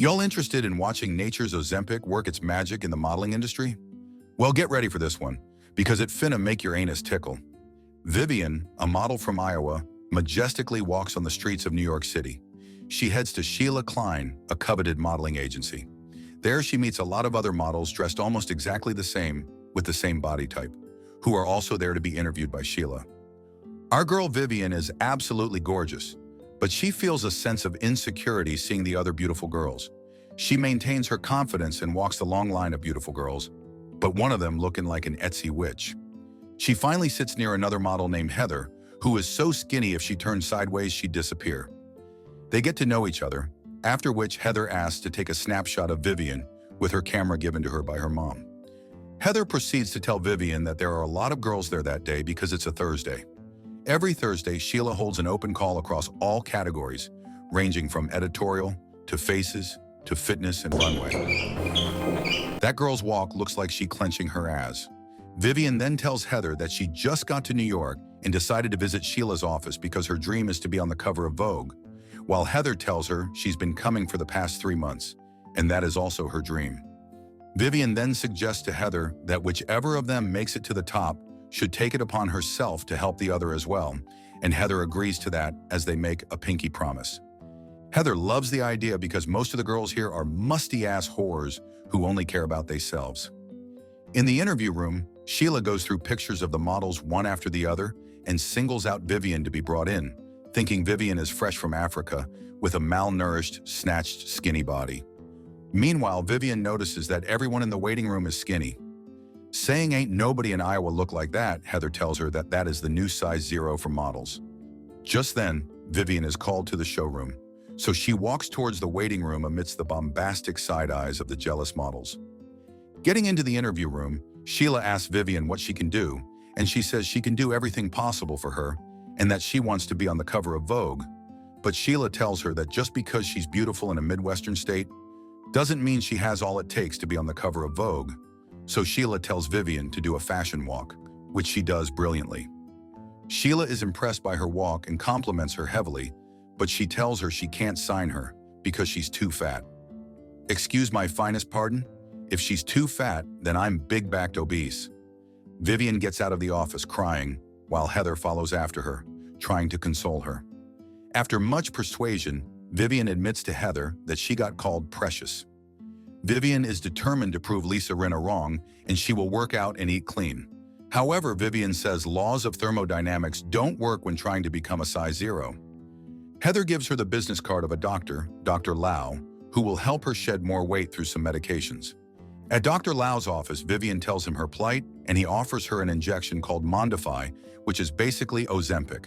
Y'all interested in watching nature's Ozempic work its magic in the modeling industry? Well, get ready for this one, because it finna make your anus tickle. Vivian, a model from Iowa, majestically walks on the streets of New York City. She heads to Sheila Klein, a coveted modeling agency. There she meets a lot of other models dressed almost exactly the same, with the same body type, who are also there to be interviewed by Sheila. Our girl Vivian is absolutely gorgeous, but she feels a sense of insecurity seeing the other beautiful girls. She maintains her confidence and walks the long line of beautiful girls, but one of them looking like an Etsy witch. She finally sits near another model named Heather, who is so skinny if she turned sideways she'd disappear. They get to know each other, after which Heather asks to take a snapshot of Vivian with her camera given to her by her mom. Heather proceeds to tell Vivian that there are a lot of girls there that day because it's a Thursday. Every Thursday, Sheila holds an open call across all categories, ranging from editorial, to faces, to fitness and runway. That girl's walk looks like she clenching her ass. Vivian then tells Heather that she just got to New York and decided to visit Sheila's office because her dream is to be on the cover of Vogue, while Heather tells her she's been coming for the past 3 months, and that is also her dream. Vivian then suggests to Heather that whichever of them makes it to the top should take it upon herself to help the other as well, and Heather agrees to that as they make a pinky promise. Heather loves the idea because most of the girls here are musty-ass whores who only care about themselves. In the interview room, Sheila goes through pictures of the models one after the other and singles out Vivian to be brought in, thinking Vivian is fresh from Africa with a malnourished, snatched, skinny body. Meanwhile, Vivian notices that everyone in the waiting room is skinny. Saying ain't nobody in Iowa look like that, Heather tells her that that is the new size 0 for models. Just then, Vivian is called to the showroom, so she walks towards the waiting room amidst the bombastic side eyes of the jealous models. Getting into the interview room, Sheila asks Vivian what she can do, and she says she can do everything possible for her and that she wants to be on the cover of Vogue. But Sheila tells her that just because she's beautiful in a Midwestern state doesn't mean she has all it takes to be on the cover of Vogue. So Sheila tells Vivian to do a fashion walk, which she does brilliantly. Sheila is impressed by her walk and compliments her heavily, but she tells her she can't sign her because she's too fat. Excuse my finest pardon? If she's too fat, then I'm big-backed obese. Vivian gets out of the office crying, while Heather follows after her, trying to console her. After much persuasion, Vivian admits to Heather that she got called precious. Vivian is determined to prove Lisa Rinna wrong, and she will work out and eat clean. However, Vivian says laws of thermodynamics don't work when trying to become a size 0. Heather gives her the business card of a doctor, Dr. Lau, who will help her shed more weight through some medications. At Dr. Lau's office, Vivian tells him her plight, and he offers her an injection called Mondify, which is basically Ozempic.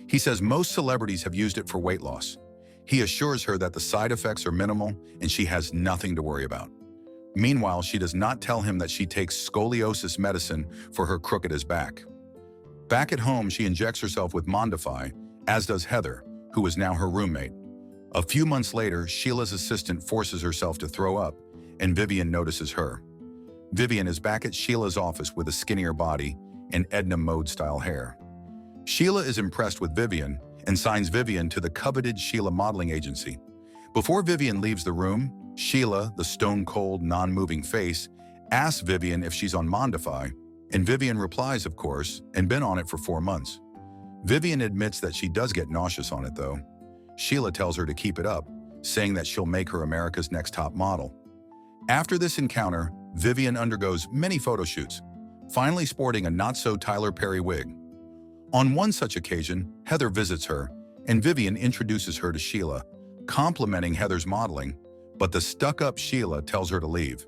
He says most celebrities have used it for weight loss. He assures her that the side effects are minimal and she has nothing to worry about. Meanwhile, she does not tell him that she takes scoliosis medicine for her crooked back. Back at home, she injects herself with Mondify, as does Heather, who is now her roommate. A few months later, Sheila's assistant forces herself to throw up, and Vivian notices her. Vivian is back at Sheila's office with a skinnier body and Edna Mode-style hair. Sheila is impressed with Vivian and signs Vivian to the coveted Sheila modeling agency. Before Vivian leaves the room, Sheila, the stone-cold, non-moving face, asks Vivian if she's on Mondify, and Vivian replies, of course, and been on it for 4 months. Vivian admits that she does get nauseous on it, though. Sheila tells her to keep it up, saying that she'll make her America's next top model. After this encounter, Vivian undergoes many photo shoots, finally sporting a not-so-Tyler Perry wig. On one such occasion, Heather visits her, and Vivian introduces her to Sheila, complimenting Heather's modeling, but the stuck-up Sheila tells her to leave.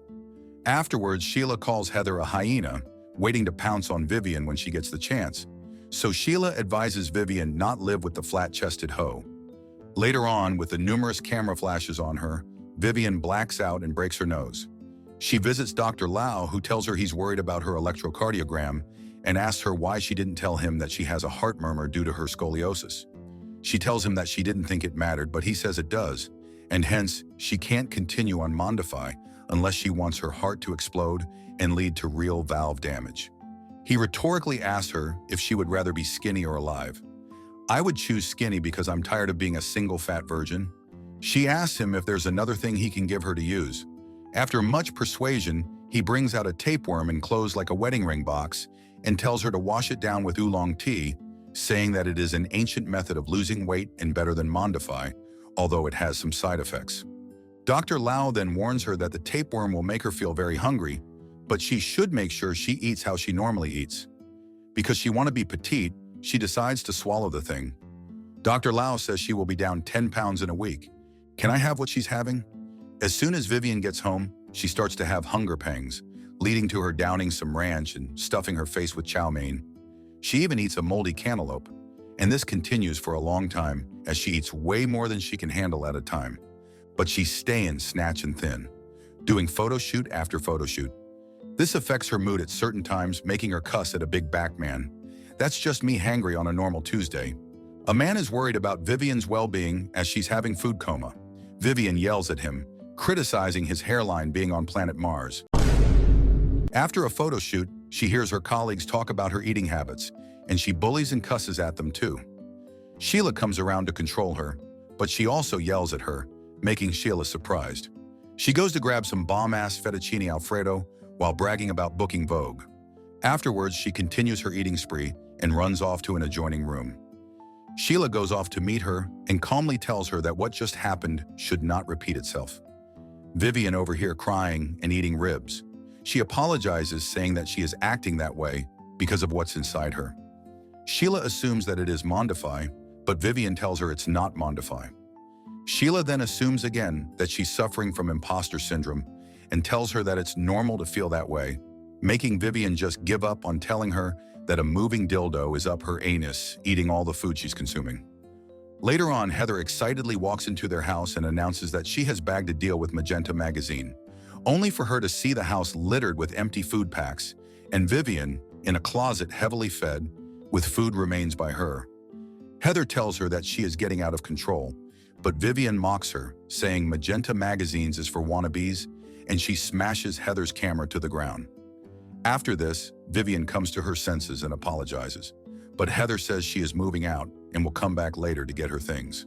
Afterwards, Sheila calls Heather a hyena, waiting to pounce on Vivian when she gets the chance, so Sheila advises Vivian not live with the flat-chested hoe. Later on, with the numerous camera flashes on her, Vivian blacks out and breaks her nose. She visits Dr. Lau, who tells her he's worried about her electrocardiogram and asks her why she didn't tell him that she has a heart murmur due to her scoliosis. She tells him that she didn't think it mattered, but he says it does, and hence she can't continue on Mondify unless she wants her heart to explode and lead to real valve damage. He rhetorically asks her if she would rather be skinny or alive. I would choose skinny because I'm tired of being a single fat virgin. She asks him if there's another thing he can give her to use. After much persuasion, he brings out a tapeworm enclosed like a wedding ring box and tells her to wash it down with oolong tea, saying that it is an ancient method of losing weight and better than Mondify, although it has some side effects. Dr. Lau then warns her that the tapeworm will make her feel very hungry, but she should make sure she eats how she normally eats. Because she wants to be petite, she decides to swallow the thing. Dr. Lau says she will be down 10 pounds in a week. Can I have what she's having? As soon as Vivian gets home, she starts to have hunger pangs, leading to her downing some ranch and stuffing her face with chow mein. She even eats a moldy cantaloupe, and this continues for a long time as she eats way more than she can handle at a time. But she's staying snatch and thin, doing photoshoot after photoshoot. This affects her mood at certain times, making her cuss at a big back man. That's just me hangry on a normal Tuesday. A man is worried about Vivian's well-being as she's having food coma. Vivian yells at him, criticizing his hairline being on planet Mars. After a photo shoot, she hears her colleagues talk about her eating habits, and she bullies and cusses at them too. Sheila comes around to control her, but she also yells at her, making Sheila surprised. She goes to grab some bomb-ass fettuccine Alfredo while bragging about booking Vogue. Afterwards, she continues her eating spree and runs off to an adjoining room. Sheila goes off to meet her and calmly tells her that what just happened should not repeat itself. Vivian over here crying and eating ribs. She apologizes, saying that she is acting that way because of what's inside her. Sheila assumes that it is Mondify, but Vivian tells her it's not Mondify. Sheila then assumes again that she's suffering from imposter syndrome and tells her that it's normal to feel that way, making Vivian just give up on telling her that a moving dildo is up her anus, eating all the food she's consuming. Later on, Heather excitedly walks into their house and announces that she has bagged a deal with Magenta magazine, only for her to see the house littered with empty food packs, and Vivian, in a closet heavily fed, with food remains by her. Heather tells her that she is getting out of control, but Vivian mocks her, saying Magenta magazines is for wannabes, and she smashes Heather's camera to the ground. After this, Vivian comes to her senses and apologizes, but Heather says she is moving out and will come back later to get her things.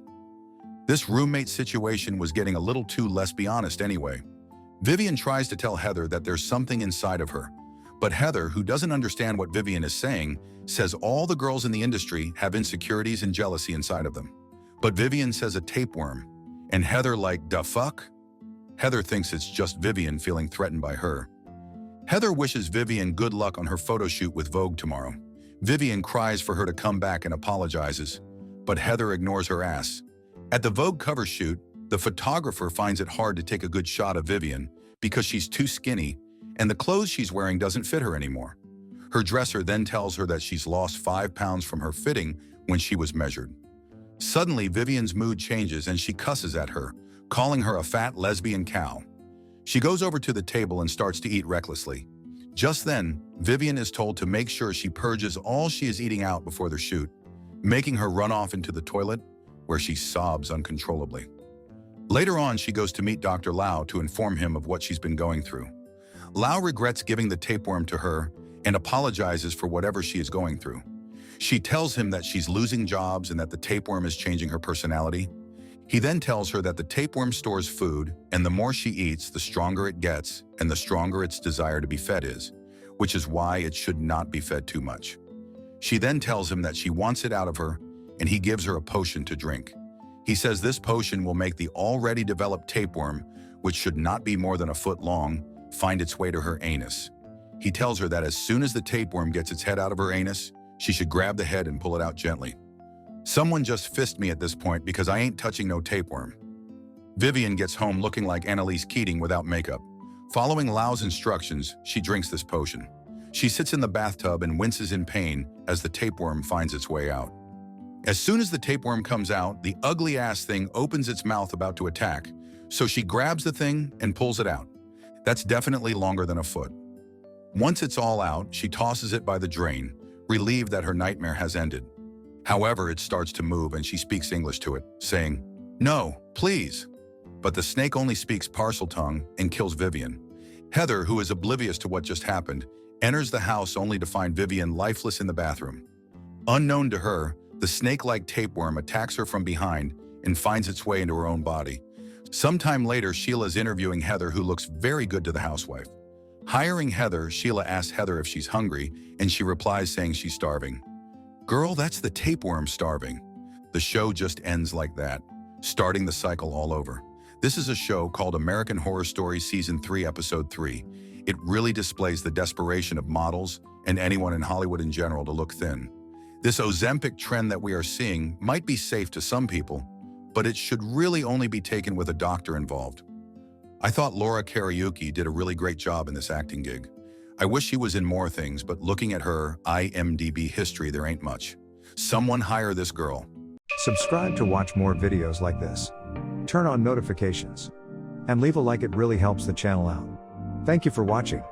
This roommate situation was getting a little too, let's be honest anyway. Vivian tries to tell Heather that there's something inside of her, but Heather, who doesn't understand what Vivian is saying, says all the girls in the industry have insecurities and jealousy inside of them. But Vivian says a tapeworm, and Heather like, "Da fuck?" Heather thinks it's just Vivian feeling threatened by her. Heather wishes Vivian good luck on her photo shoot with Vogue tomorrow. Vivian cries for her to come back and apologizes, but Heather ignores her ass. At the Vogue cover shoot, the photographer finds it hard to take a good shot of Vivian because she's too skinny and the clothes she's wearing doesn't fit her anymore. Her dresser then tells her that she's lost 5 pounds from her fitting when she was measured. Suddenly, Vivian's mood changes and she cusses at her, calling her a fat lesbian cow. She goes over to the table and starts to eat recklessly. Just then, Vivian is told to make sure she purges all she is eating out before the shoot, making her run off into the toilet, where she sobs uncontrollably. Later on, she goes to meet Dr. Lau to inform him of what she's been going through. Lau regrets giving the tapeworm to her and apologizes for whatever she is going through. She tells him that she's losing jobs and that the tapeworm is changing her personality. He then tells her that the tapeworm stores food, and the more she eats, the stronger it gets, and the stronger its desire to be fed is, which is why it should not be fed too much. She then tells him that she wants it out of her, and he gives her a potion to drink. He says this potion will make the already developed tapeworm, which should not be more than a foot long, find its way to her anus. He tells her that as soon as the tapeworm gets its head out of her anus, she should grab the head and pull it out gently. Someone just fist me at this point because I ain't touching no tapeworm. Vivian gets home looking like Annalise Keating without makeup. Following Lau's instructions, she drinks this potion. She sits in the bathtub and winces in pain as the tapeworm finds its way out. As soon as the tapeworm comes out, the ugly-ass thing opens its mouth about to attack, so she grabs the thing and pulls it out. That's definitely longer than a foot. Once it's all out, she tosses it by the drain, relieved that her nightmare has ended. However, it starts to move and she speaks English to it, saying, "No, please." But the snake only speaks parcel tongue and kills Vivian. Heather, who is oblivious to what just happened, enters the house only to find Vivian lifeless in the bathroom. Unknown to her, the snake-like tapeworm attacks her from behind and finds its way into her own body. Sometime later, Sheila's interviewing Heather, who looks very good to the housewife. Hiring Heather, Sheila asks Heather if she's hungry, and she replies saying she's starving. Girl, that's the tapeworm starving. The show just ends like that, starting the cycle all over. This is a show called American Horror Story Season 3, Episode 3. It really displays the desperation of models and anyone in Hollywood in general to look thin. This Ozempic trend that we are seeing might be safe to some people, but it should really only be taken with a doctor involved. I thought Laura Karaoke did a really great job in this acting gig. I wish she was in more things, but looking at her IMDb history, there ain't much. Someone hire this girl. Subscribe to watch more videos like this. Turn on notifications. And leave a like, it really helps the channel out. Thank you for watching.